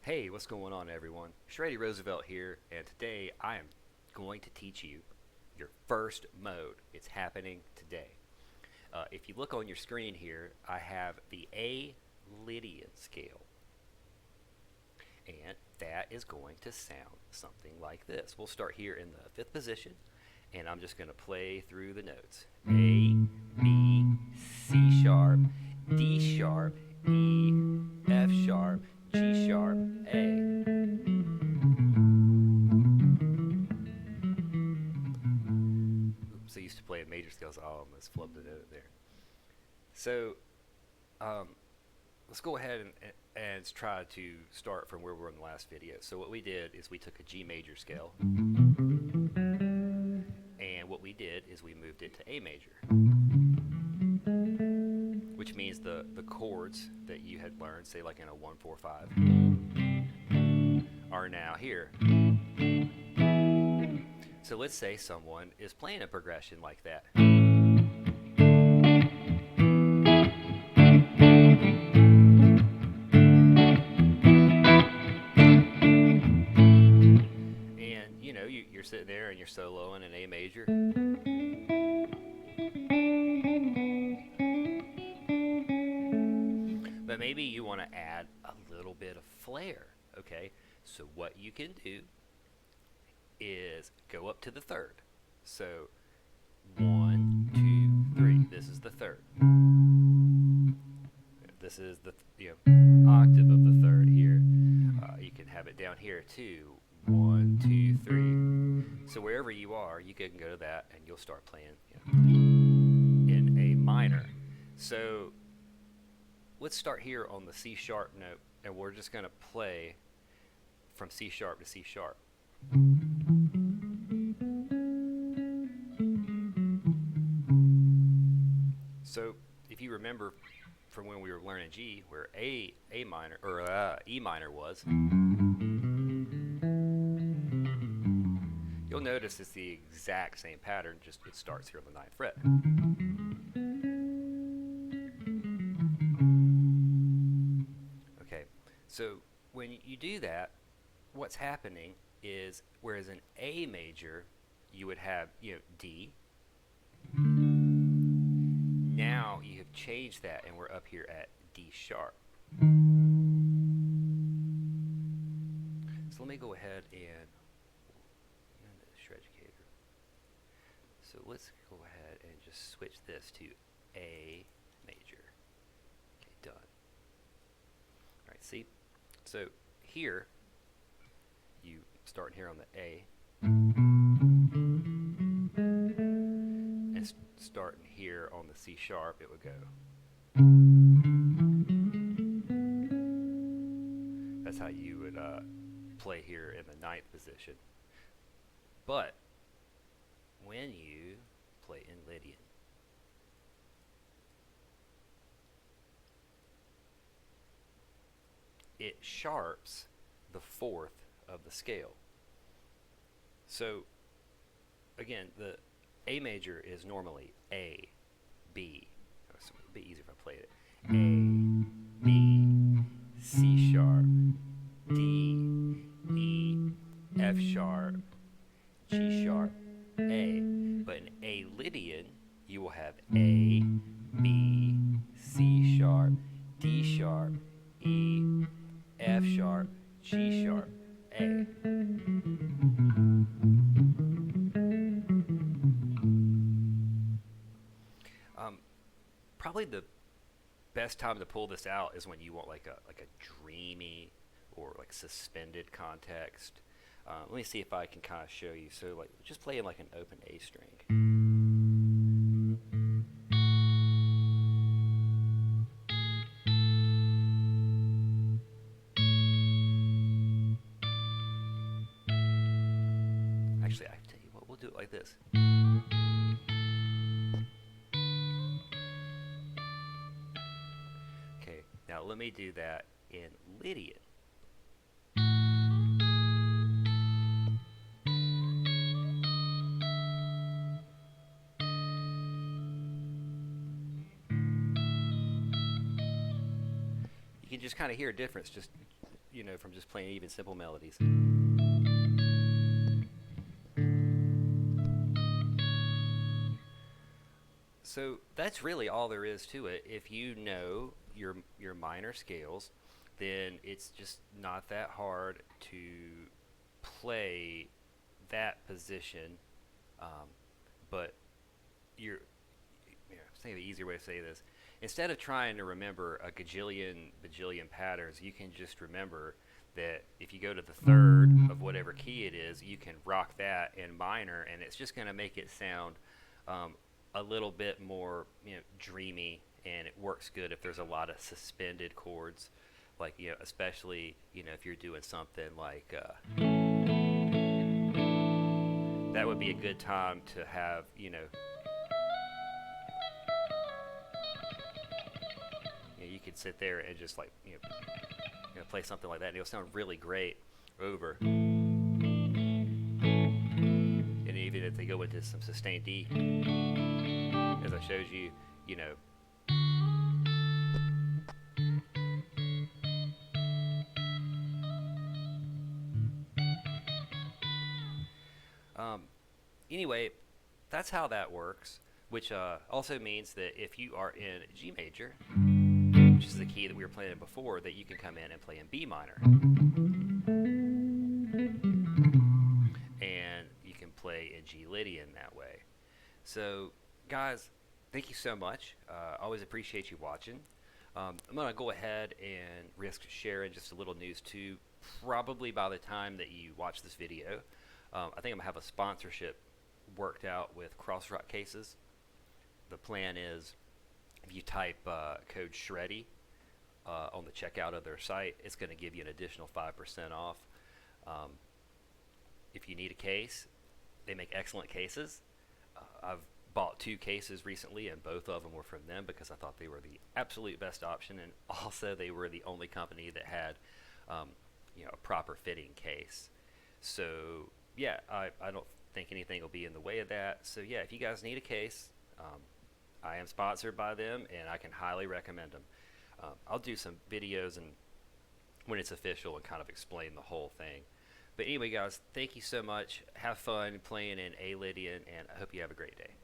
Hey, what's going on, everyone? Shreddy Roosevelt here, and today I am going to teach you your first mode. It's happening today. If you look on your screen here, I have the A Lydian scale, and that is going to sound something like this. We'll start here in the fifth position, and I'm just going to play through the notes: A, B, C sharp, D sharp, E, F sharp, G sharp, A. Oops, I used to play in major scales. I almost flubbed a note there. So um, let's go ahead and try to start from where we were in the last video. So what we did is we took a G major scale, and what we did is we moved it to A major, which means the chords that you had learned, say like in a 1, 4, 5, are now here. So let's say someone is playing a progression like that. And you know, you're sitting there and you're soloing in A major. But maybe you want to add a little bit of flair, okay? So what you can do is go up to the third. So 1, 2, 3. This is the third. This is the octave of the third here. You can have it down here too. 1, 2, 3. So wherever you are, you can go to that, and you'll start playing in A minor. So let's start here on the C sharp note, and we're just going to play from C sharp to C sharp. So if you remember from when we were learning G, where A minor or E minor was, you'll notice it's the exact same pattern, just it starts here on the 9th fret. Okay, so when you do that, what's happening is, whereas in A major you would have D, now you have changed that and we're up here at D sharp. So let me go ahead and Shreddicator. So let's go ahead and just switch this to A major. Okay, done. Alright, see? So here, you starting here on the A, and starting here on the C sharp, it would go. That's how you would play here in the 9th position. But when you play in Lydian, it sharps the 4th of the scale. So again, the A major is normally A, B. So it'd be easier if I played it. A, B, C sharp, D, E, F sharp, G sharp, A. But in A Lydian, you will have A, B, C sharp, D sharp, E, F sharp, G sharp, A. Probably the best time to pull this out is when you want like a dreamy or like suspended context. Let me see if I can kind of show you. So like just playing like an open A string. Actually, I tell you what, we'll do it like this. Okay, now let me do that in Lydian. You can just kind of hear a difference. Just from just playing even simple melodies. So that's really all there is to it. If you know your minor scales, then it's just not that hard to play that position. Um, but you're, I think the easier way to say this, instead of trying to remember a gajillion bajillion patterns, you can just remember that if you go to the third of whatever key it is, you can rock that in minor, and it's just going to make it sound um, a little bit more dreamy, and it works good if there's a lot of suspended chords, like especially if you're doing something like that would be a good time to have you could sit there and just like play something like that, and it'll sound really great over. And even if they go into some sustained D, as I showed you, you know, anyway, that's how that works. Which also means that if you are in G major, which is the key that we were playing before, that you can come in and play in B minor, and you can play in G Lydian that way. So, guys, thank you so much. Always appreciate you watching. I'm going to go ahead and risk sharing just a little news too. Probably by the time that you watch this video, I think I'm going to have a sponsorship worked out with Crossrock Cases. The plan is if you type code Shreddy on the checkout of their site, it's going to give you an additional 5% off. If you need a case, they make excellent cases. I've bought 2 cases recently, and both of them were from them because I thought they were the absolute best option, and also they were the only company that had a proper fitting case. So yeah, I don't think anything will be in the way of that. So yeah, if you guys need a case, I am sponsored by them, and I can highly recommend them. I'll do some videos and when it's official and kind of explain the whole thing. But anyway, guys, thank you so much. Have fun playing in A Lydian, and I hope you have a great day.